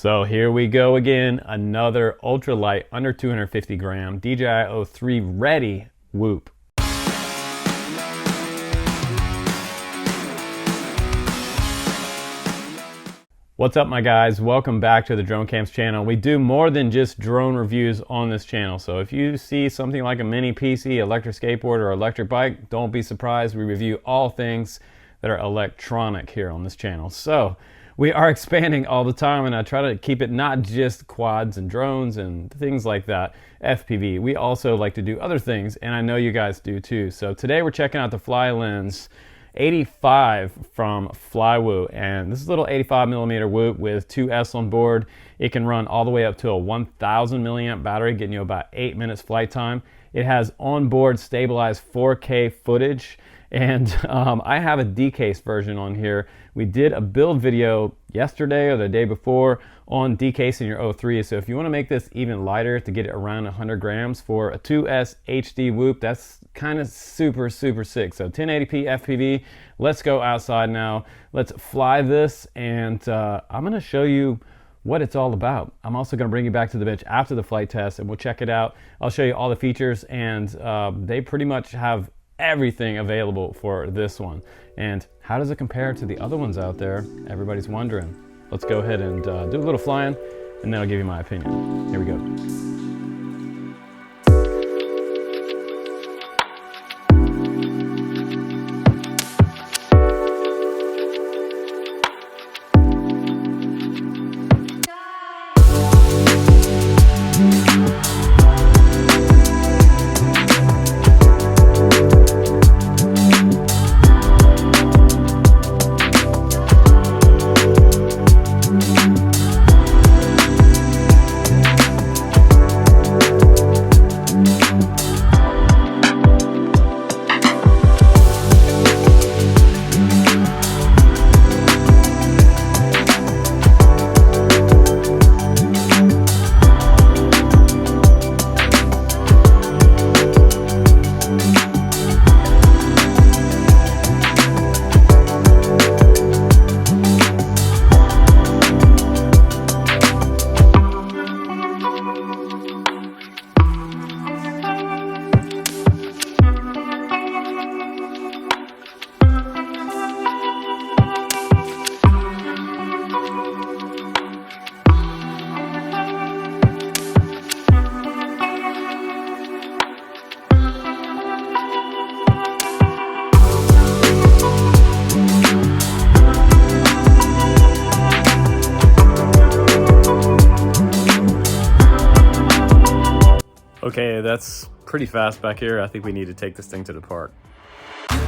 So here we go again, another ultralight under 250 gram DJI 03 ready whoop. What's up my guys, welcome back to the Drone Camps channel. We do more than just drone reviews on this channel, so if you see something like a mini PC, electric skateboard, or electric bike, don't be surprised. We review all things that are electronic here on this channel. So we are expanding all the time, and I try to keep it not just quads and drones and things like that, FPV. We also like to do other things, and I know you guys do too. So today we're checking out the FlyLens 85 from Flywoo, and this is a little 85mm whoop with 2S on board. It can run all the way up to a 1000 milliamp battery, getting you about 8 minutes flight time. It has onboard stabilized 4K footage, and I have a Decase version on here. We did a build video yesterday or the day before on decasing your 03, so if you want to make this even lighter to get it around 100 grams for a 2S HD whoop, that's kind of super sick. So 1080p FPV. Let's go outside now. Let's fly this, and I'm going to show you what it's all about. I'm also going to bring you back to the bench after the flight test, and we'll check it out. I'll show you all the features, and they pretty much have everything available for this one. And how does it compare to the other ones out there? Everybody's wondering. Let's go ahead and do a little flying, and then I'll give you my opinion. Here we go. Okay, that's pretty fast back here. I think we need to take this thing to the park.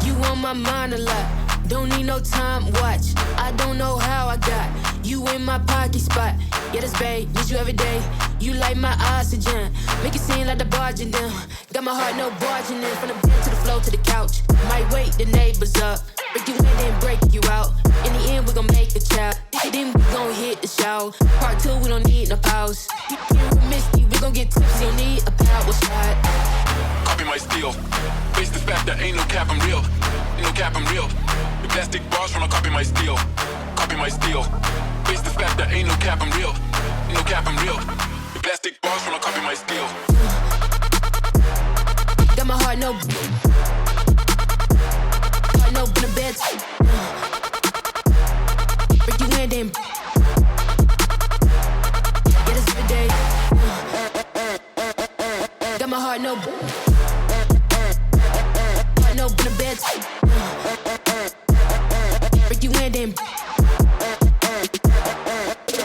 You on my mind a lot, don't need no time watch. I don't know how I got you in my pocket spot. Yeah, that's babe, need you every day. You like my oxygen, make it seem like the barging down. Got my heart no barging in, from the bed to the floor to the couch. Might wake the neighbors up, break you in then break you out. In the end we gon' make a child, then we gon' hit the shower. Part 2 we don't need no pause. You with Misty, we gon' get tipsy, don't need a power shot. Copy my steel, face the fact that ain't no cap, I'm real. Ain't no cap, I'm real. The plastic bars from a copy my steel. Copy my steel, face the fact that ain't no cap, I'm real. Ain't no cap, I'm real. The plastic bars from a copy my steel. Got my heart no in the bed. Break you in then. Get us every day. Got my heart no in the bed. Break you in then.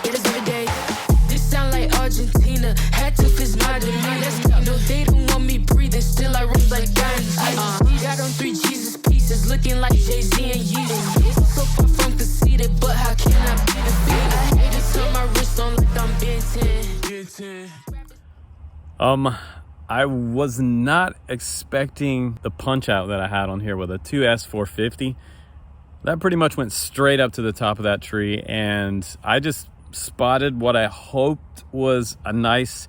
Get us every day. This sound like Argentina. Had to fist my demeanor. No, they don't want me breathing. Still I rose like diamonds. Got on 3 Jesus pieces, looking like Jay-Z and Yeezy. So far from conceited, but how can I be defeated? I hate to turn my wrist on like I'm Ben 10. I was not expecting the punch out that I had on here with a 2S 450. That pretty much went straight up to the top of that tree, and I just spotted what I hoped was a nice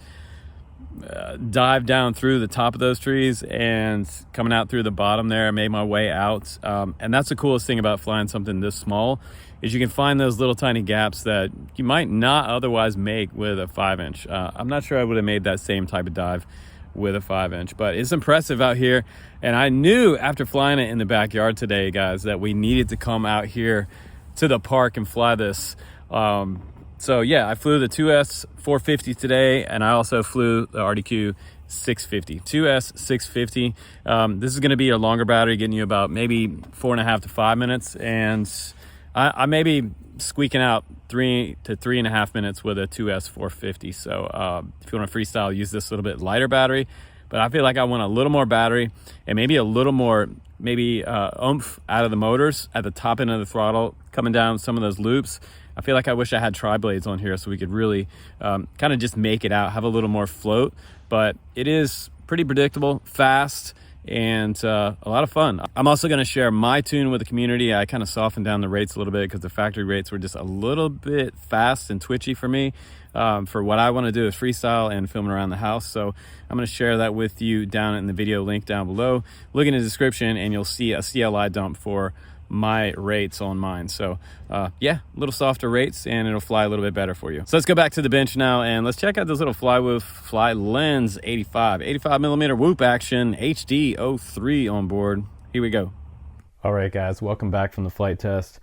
dive down through the top of those trees and coming out through the bottom there. I made my way out, and that's the coolest thing about flying something this small is you can find those little tiny gaps that you might not otherwise make with a 5-inch. I'm not sure I would have made that same type of dive with a 5-inch, but it's impressive out here. And I knew after flying it in the backyard today, guys, that we needed to come out here to the park and fly this. So yeah, I flew the 2S 450 today, and I also flew the RDQ 650, 2S 650. This is going to be a longer battery, getting you about maybe 4.5 to 5 minutes, and I may be squeaking out 3 to 3.5 minutes with a 2S 450. So if you want to freestyle, use this little bit lighter battery, but I feel like I want a little more battery and maybe a little more oomph out of the motors at the top end of the throttle, coming down some of those loops. I feel like I wish I had tri-blades on here so we could really kind of just make it out, have a little more float. But it is pretty predictable, fast, and a lot of fun. I'm also going to share my tune with the community. I kind of softened down the rates a little bit because the factory rates were just a little bit fast and twitchy for me. For what I want to do is freestyle and filming around the house. So I'm going to share that with you down in the video link down below. Look in the description and you'll see a CLI dump for my rates on mine. So yeah, a little softer rates and it'll fly a little bit better for you. So let's go back to the bench now and let's check out this little Flywoo FlyLens 85 millimeter whoop action HD 03 on board. Here we go. All right, guys, welcome back from the flight test.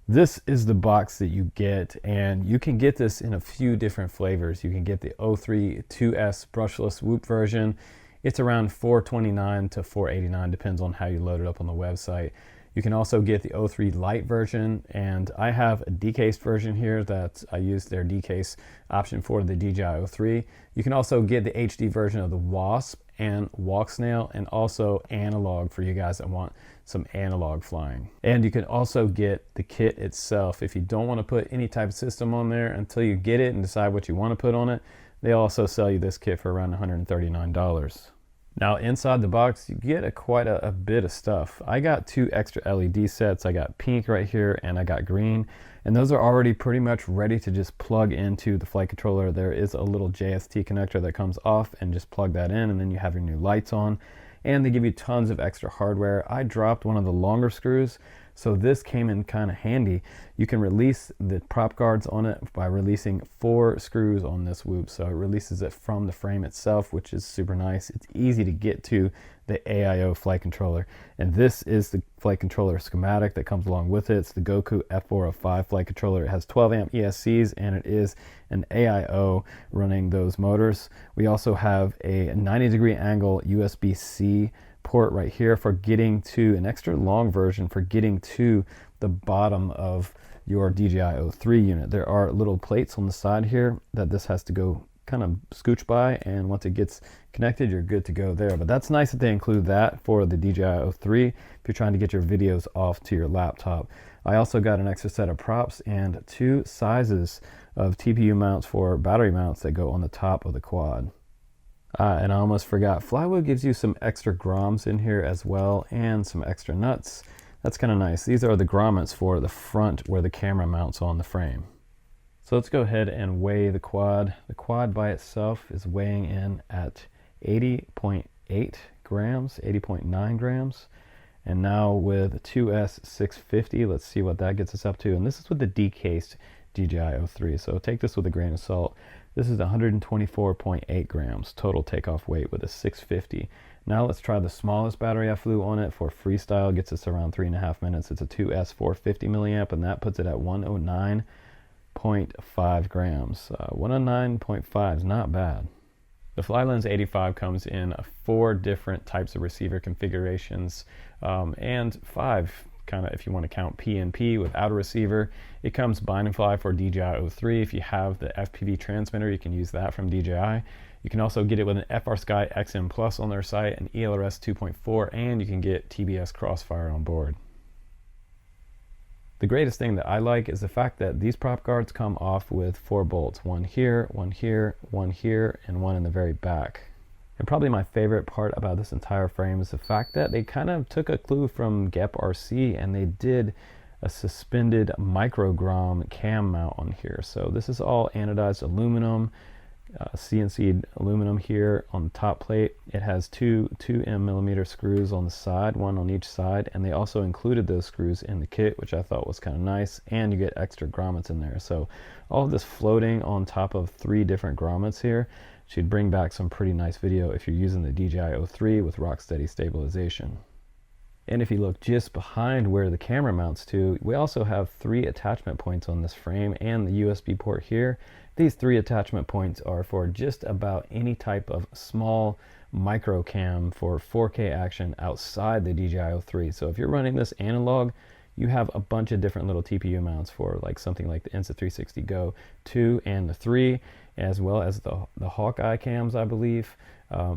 This is the box that you get, and you can get this in a few different flavors. You can get the 03 2S brushless whoop version. It's around $429 to $489, depends on how you load it up on the website. You can also get the 03 Lite version, and I have a Decase version here that I used their Decase option for the DJI 03. You can also get the HD version of the Wasp and Walk Snail, and also analog for you guys that want some analog flying. And you can also get the kit itself. If you don't want to put any type of system on there until you get it and decide what you want to put on it, they also sell you this kit for around $139. Now inside the box you get quite a bit of stuff. I got 2 extra LED sets. I got pink right here and I got green, and those are already pretty much ready to just plug into the flight controller. There is a little JST connector that comes off, and just plug that in and then you have your new lights on. And they give you tons of extra hardware. I dropped one of the longer screws, so this came in kind of handy. You can release the prop guards on it by releasing 4 screws on this whoop. So it releases it from the frame itself, which is super nice. It's easy to get to the AIO flight controller. And this is the flight controller schematic that comes along with it. It's the Goku F405 flight controller. It has 12 amp ESCs and it is an AIO running those motors. We also have a 90-degree angle USB-C port right here for getting to an extra long version for getting to the bottom of your DJI 03 unit. There are little plates on the side here that this has to go kind of scooch by, and once it gets connected you're good to go there. But that's nice that they include that for the DJI 03 if you're trying to get your videos off to your laptop. I also got an extra set of props and 2 sizes of TPU mounts for battery mounts that go on the top of the quad. And I almost forgot, Flywoo gives you some extra grommets in here as well, and some extra nuts. That's kind of nice. These are the grommets for the front where the camera mounts on the frame. So let's go ahead and weigh the quad. The quad by itself is weighing in at 80.8 grams, 80.9 grams. And now with 2S 650, let's see what that gets us up to. And this is with the decased DJI 03, so take this with a grain of salt. This is 124.8 grams total takeoff weight with a 650. Now let's try the smallest battery I flew on it for freestyle. Gets us around 3.5 minutes. It's a 2S 450 milliamp, and that puts it at 109.5 grams. 109.5 is not bad. The FlyLens 85 comes in 4 different types of receiver configurations, and 5 kind of if you want to count PNP without a receiver. It comes bind and fly for DJI 03. If you have the FPV transmitter, you can use that from DJI. You can also get it with an FrSky XM Plus on their site, an ELRS 2.4, and you can get TBS Crossfire on board. The greatest thing that I like is the fact that these prop guards come off with 4 bolts. One here, one here, one here, and one in the very back. And probably my favorite part about this entire frame is the fact that they kind of took a clue from Gep RC and they did a suspended micro grom cam mount on here. So this is all anodized aluminum. CNC aluminum here on the top plate. It has two 2mm screws on the side, one on each side, and they also included those screws in the kit, which I thought was kind of nice, and you get extra grommets in there. So all of this floating on top of 3 different grommets here should bring back some pretty nice video if you're using the DJI 03 with rock-steady stabilization. And if you look just behind where the camera mounts to, we also have 3 attachment points on this frame and the USB port here. These 3 attachment points are for just about any type of small micro cam for 4K action outside the DJI 03. So if you're running this analog, you have a bunch of different little TPU mounts for like something like the Insta360 Go 2 and the 3, as well as the Hawkeye cams, I believe.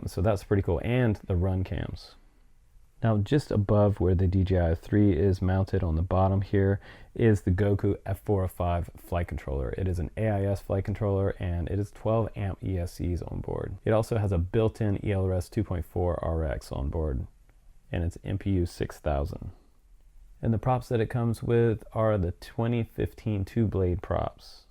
So that's pretty cool, and the run cams. Now just above where the DJI 3 is mounted on the bottom here is the Goku F405 flight controller. It is an AIS flight controller and it is 12 amp ESCs on board. It also has a built-in ELRS 2.4 RX on board, and it's MPU 6000. And the props that it comes with are the 2015 2-blade props.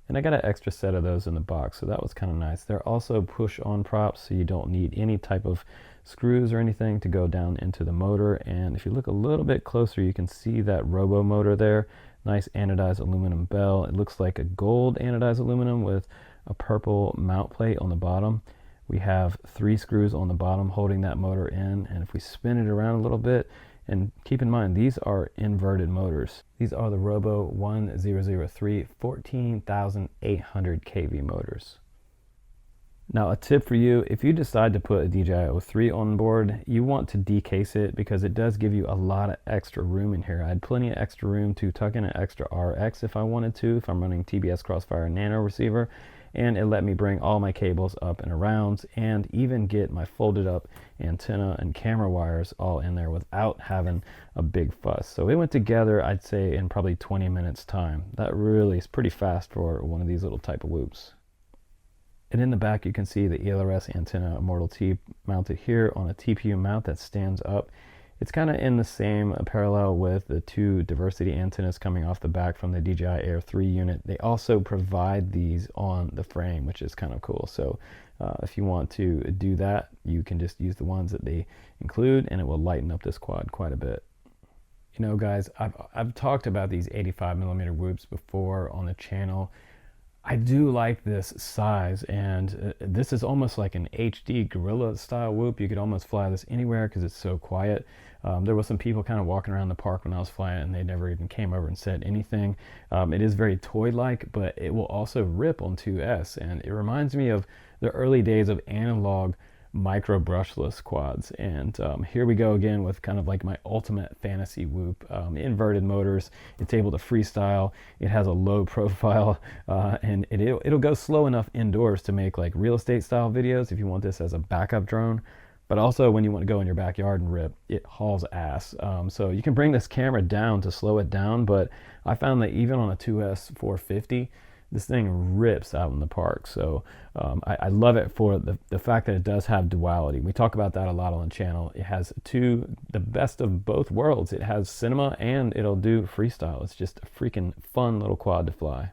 And I got an extra set of those in the box, so that was kind of nice. They're also push-on props, so you don't need any type of screws or anything to go down into the motor. And if you look a little bit closer, you can see that robo motor there. Nice anodized aluminum bell. It looks like a gold anodized aluminum with a purple mount plate on the bottom. We have 3 screws on the bottom holding that motor in, and if we spin it around a little bit, and keep in mind, these are inverted motors. These are the Robo 1003 14,800 kV motors. Now a tip for you, if you decide to put a DJI 03 on board, you want to decase it because it does give you a lot of extra room in here. I had plenty of extra room to tuck in an extra RX if I wanted to, if I'm running TBS Crossfire Nano receiver, and it let me bring all my cables up and around and even get my folded up antenna and camera wires all in there without having a big fuss. So it went together, I'd say, in probably 20 minutes time. That really is pretty fast for one of these little type of whoops. And in the back you can see the ELRS antenna Immortal T mounted here on a TPU mount that stands up. It's kind of in the same parallel with the 2 diversity antennas coming off the back from the DJI Air 3 unit. They also provide these on the frame, which is kind of cool. So if you want to do that, you can just use the ones that they include, and it will lighten up this quad quite a bit. You know, guys, I've talked about these 85mm whoops before on the channel. I do like this size, and this is almost like an HD gorilla style whoop. You could almost fly this anywhere because it's so quiet. There was some people kind of walking around the park when I was flying, and they never even came over and said anything. It is very toy-like, but it will also rip on 2S, and it reminds me of the early days of analog micro brushless quads. And here we go again with kind of like my ultimate fantasy whoop. Inverted motors, it's able to freestyle, it has a low profile, and it'll go slow enough indoors to make like real estate style videos if you want this as a backup drone. But also when you want to go in your backyard and rip, it hauls ass. So you can bring this camera down to slow it down, but I found that even on a 2S 450, this thing rips out in the park. So I love it for the fact that it does have duality. We talk about that a lot on the channel. It has the best of both worlds. It has cinema and it'll do freestyle. It's just a freaking fun little quad to fly.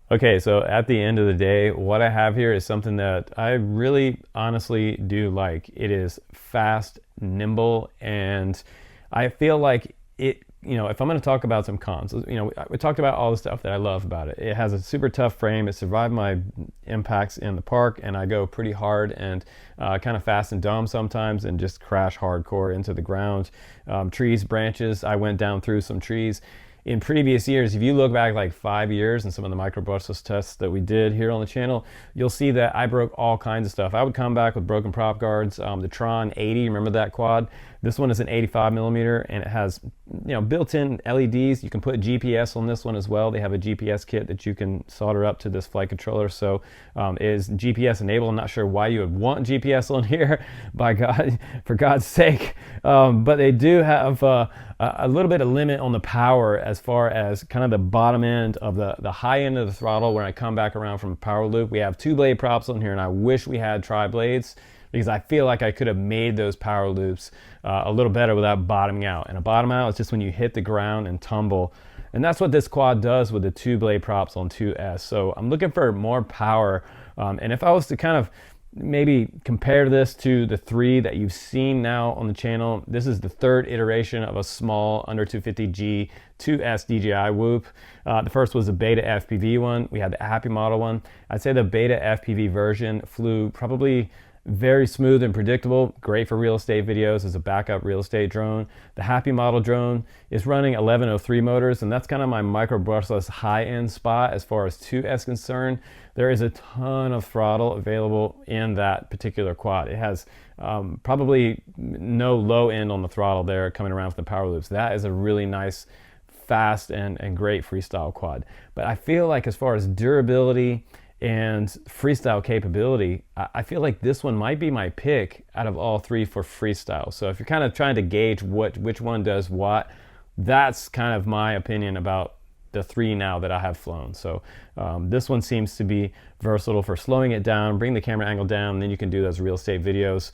Okay, so at the end of the day, what I have here is something that I really honestly do like. It is fast, nimble, and I feel like it, you know, if I'm going to talk about some cons, you know, we talked about all the stuff that I love about it. It has a super tough frame. It survived my impacts in the park, and I go pretty hard and kind of fast and dumb sometimes and just crash hardcore into the ground. Trees, branches, I went down through some trees. In previous years, if you look back like 5 years and some of the micro brushless tests that we did here on the channel, you'll see that I broke all kinds of stuff. I would come back with broken prop guards. The Tron 80, remember that quad? This one is an 85mm, and it has, you know, built-in LEDs. You can put GPS on this one as well. They have a GPS kit that you can solder up to this flight controller. So it is GPS enabled. I'm not sure why you would want GPS on here, by God, for God's sake. But they do have a little bit of limit on the power as far as kind of the bottom end of the high end of the throttle. When I come back around from power loop, we have 2-blade props on here, and I wish we had tri-blades, because I feel like I could have made those power loops a little better without bottoming out. And a bottom out is just when you hit the ground and tumble And that's what this quad does with the 2-blade props on 2S. So I'm looking for more power. And if I was to kind of maybe compare this to the 3 that you've seen now on the channel, this is the 3rd iteration of a small under 250G 2S DJI whoop. The first was the beta FPV one. We had the Happy model one. I'd say the beta FPV version flew probably very smooth and predictable, great for real estate videos as a backup real estate drone. The Happy model drone is running 1103 motors, and that's kind of my micro brushless high-end spot as far as 2S concerned. There is a ton of throttle available in that particular quad. It has probably no low end on the throttle there coming around from the power loops. That is a really nice, fast and great freestyle quad. But I feel like as far as durability and freestyle capability, I feel like this one might be my pick out of all 3 for freestyle. So if you're kind of trying to gauge which one does what, that's kind of my opinion about the 3 now that I have flown. So this one seems to be versatile for slowing it down, bring the camera angle down, and then you can do those real estate videos.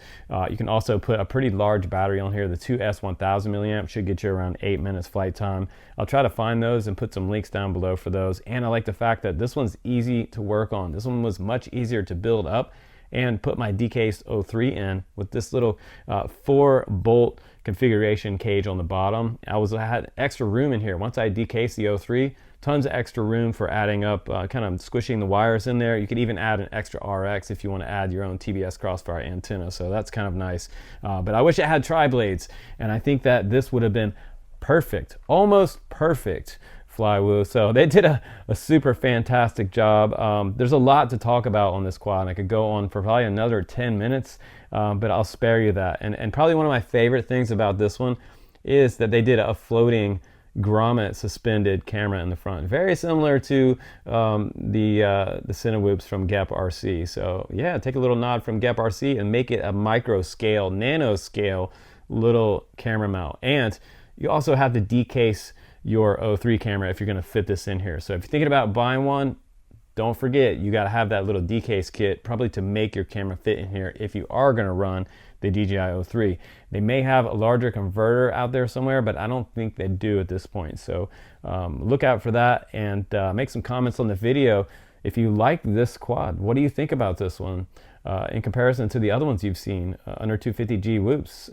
You can also put a pretty large battery on here. The 2S 1000 milliamp should get you around 8 minutes flight time. I'll try to find those and put some links down below for those. And I like the fact that this one's easy to work on. This one was much easier to build up and put my Decase 03 in with this little 4-bolt configuration cage on the bottom. I had extra room in here. Once I decased the 03, tons of extra room for adding up, kind of squishing the wires in there. You could even add an extra RX if you want to add your own TBS Crossfire antenna, so that's kind of nice. But I wish it had tri-blades, and I think that this would have been perfect, almost perfect Flywoo. So they did a super fantastic job. There's a lot to talk about on this quad, and I could go on for probably another 10 minutes, but I'll spare you that. And probably one of my favorite things about this one is that they did a floating grommet suspended camera in the front, very similar to the Cinewhoops from Gep RC. So yeah, take a little nod from Gep RC and make it a micro scale, nano scale little camera mount. And you also have to decase your 03 camera if you're going to fit this in here. So if you're thinking about buying one, don't forget you got to have that little decase kit probably to make your camera fit in here if you are going to run the DJI 03. They may have a larger converter out there somewhere, but I don't think they do at this point. So look out for that, and make some comments on the video if you like this quad. What do you think about this one in comparison to the other ones you've seen under 250G whoops?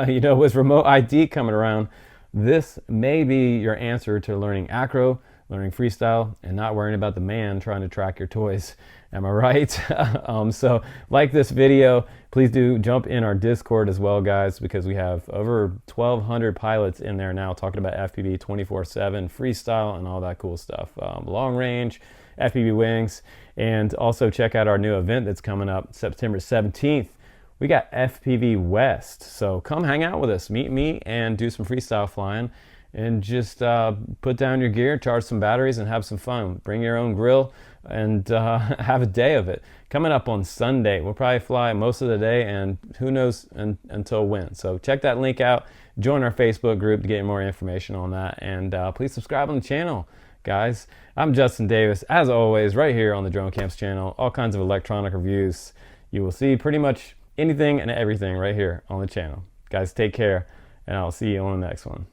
You know, with remote ID coming around, this may be your answer to learning acro, learning freestyle, and not worrying about the man trying to track your toys. Am I right? So like this video, please do jump in our Discord as well, guys, because we have over 1,200 pilots in there now talking about FPV 24/7, freestyle, and all that cool stuff. Long range, FPV wings, and also check out our new event that's coming up September 17th. We got FLYWEST, so come hang out with us, meet me, and do some freestyle flying, and just put down your gear, charge some batteries, and have some fun. Bring your own grill, and have a day of it. Coming up on Sunday, we'll probably fly most of the day, and who knows until when. So check that link out, join our Facebook group to get more information on that, and please subscribe on the channel, guys. I'm Justin Davis, as always, right here on the Drone Camps channel. All kinds of electronic reviews. You will see pretty much anything and everything right here on the channel. Guys, take care, and I'll see you on the next one.